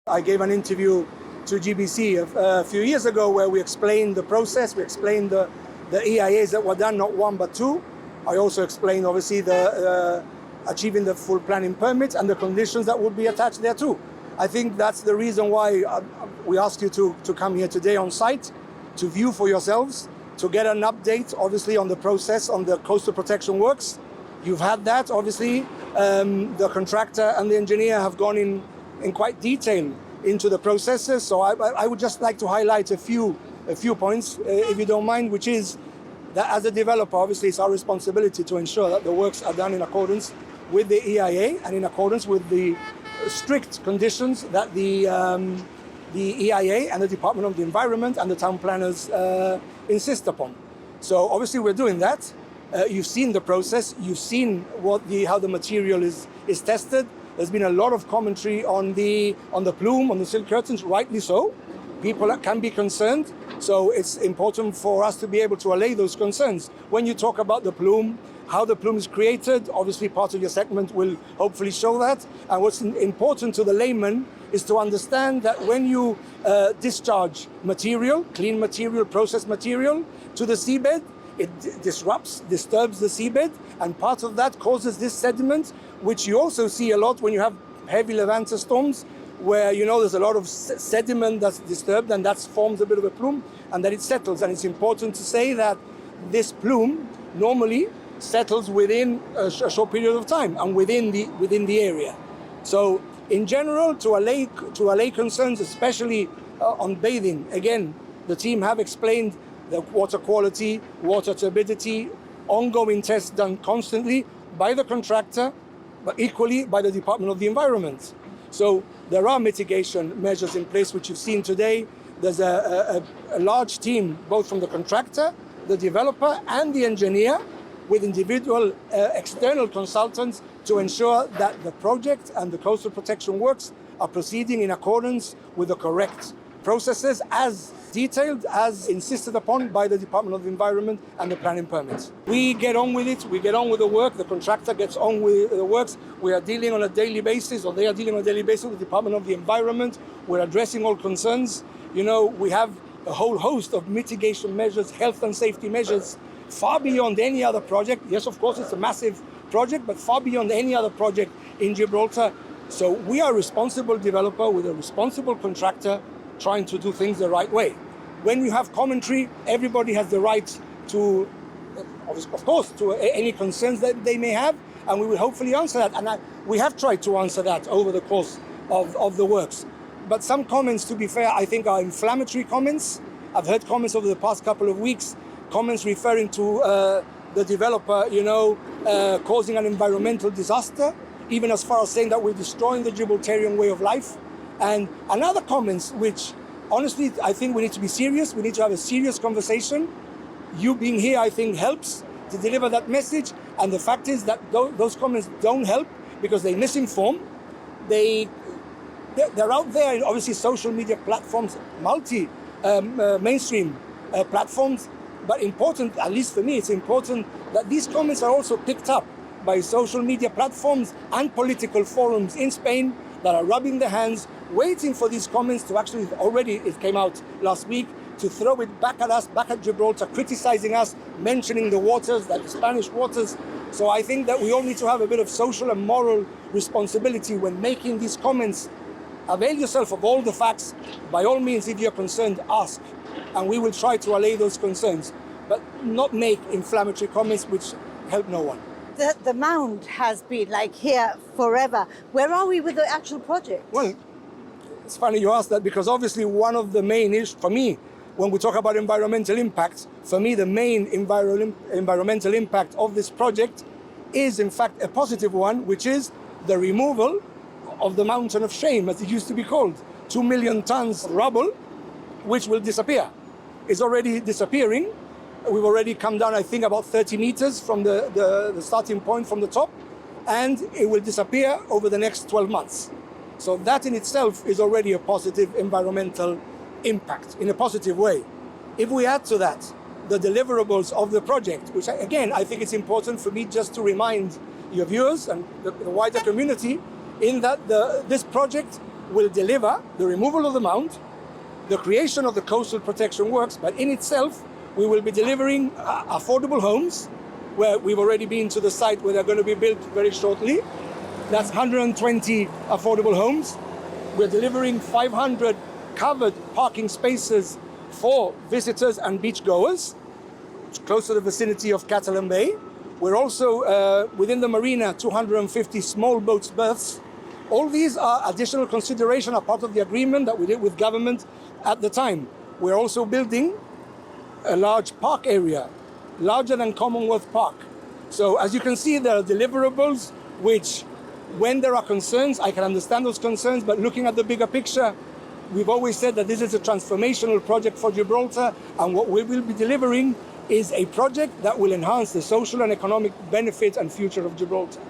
I gave an interview to GBC a few years ago where we explained the process, we explained the EIAs that were done, not one but two. I also explained obviously the achieving the full planning permit and the conditions that would be attached there too. I think that's the reason why we asked you to come here today on site, to view for yourselves, to get an update obviously on the process on the coastal protection works. You've had that obviously. The contractor and the engineer have gone in quite detail into the processes. So I would just like to highlight a few points, if you don't mind, which is that as a developer, obviously it's our responsibility to ensure that the works are done in accordance with the EIA and in accordance with the strict conditions that the EIA and the Department of the Environment and the town planners insist upon. So obviously we're doing that. You've seen the process, you've seen how the material is tested. There's been a lot of commentary on the plume, on the silk curtains, rightly so. People can be concerned, so it's important for us to be able to allay those concerns. When you talk about the plume, how the plume is created, obviously part of your segment will hopefully show that. And what's important to the layman is to understand that when you discharge material, clean material, processed material to the seabed, it disturbs the seabed, and part of that causes this sediment, which you also see a lot when you have heavy Levanter storms, where there's a lot of sediment that's disturbed, and that forms a bit of a plume, and then it settles. And it's important to say that this plume normally settles within a short period of time and within the area. So in general, to allay concerns, especially on bathing, again, the team have explained the water quality, water turbidity, ongoing tests done constantly by the contractor, but equally by the Department of the Environment. So there are mitigation measures in place, which you've seen today. There's a large team, both from the contractor, the developer, and the engineer, with individual external consultants to ensure that the project and the coastal protection works are proceeding in accordance with the correct processes as detailed, as insisted upon by the Department of the Environment and the planning permits. We get on with it, we get on with the work, the contractor gets on with the works. We are dealing on a daily basis, or they are dealing on a daily basis with the Department of the Environment. We're addressing all concerns. We have a whole host of mitigation measures, health and safety measures, far beyond any other project. Yes, of course, it's a massive project, but far beyond any other project in Gibraltar. So we are a responsible developer with a responsible contractor trying to do things the right way. When you have commentary, everybody has the right to, of course, to any concerns that they may have, and we will hopefully answer that. And we have tried to answer that over the course of the works. But some comments, to be fair, I think are inflammatory comments. I've heard comments over the past couple of weeks, comments referring to the developer, causing an environmental disaster, even as far as saying that we're destroying the Gibraltarian way of life. And other comments which, honestly, I think we need to be serious. We need to have a serious conversation. You being here, I think, helps to deliver that message. And the fact is that those comments don't help because they misinform. They're out there in obviously social media platforms, mainstream platforms. But important, at least for me, it's important that these comments are also picked up by social media platforms and political forums in Spain that are rubbing their hands, waiting for these comments to actually, already it came out last week, to throw it back at us, back at Gibraltar, criticizing us, mentioning the waters, the Spanish waters. So I think that we all need to have a bit of social and moral responsibility when making these comments. Avail yourself of all the facts. By all means, if you're concerned, ask, and we will try to allay those concerns, but not make inflammatory comments which help no one. The mound has been here forever. Where are we with the actual project? Well, it's funny you ask that, because obviously one of the main issues for me, when we talk about environmental impact, for me the main environmental impact of this project is in fact a positive one, which is the removal of the mountain of shame, as it used to be called. 2 million tons rubble, which will disappear. It's already disappearing. We've already come down, I think, about 30 meters from the starting point from the top, and it will disappear over the next 12 months. So that in itself is already a positive environmental impact in a positive way. If we add to that the deliverables of the project, which again, I think it's important for me just to remind your viewers and the wider community in that this project will deliver the removal of the mound, the creation of the coastal protection works, but in itself, we will be delivering affordable homes, where we've already been to the site where they're going to be built very shortly. That's 120 affordable homes. We're delivering 500 covered parking spaces for visitors and beachgoers, close to the vicinity of Catalan Bay. We're also, within the marina, 250 small boats berths. All these are additional consideration, are part of the agreement that we did with government at the time. We're also building a large park area, larger than Commonwealth Park. So as you can see, there are deliverables which, when there are concerns, I can understand those concerns, but looking at the bigger picture, we've always said that this is a transformational project for Gibraltar, and what we will be delivering is a project that will enhance the social and economic benefits and future of Gibraltar.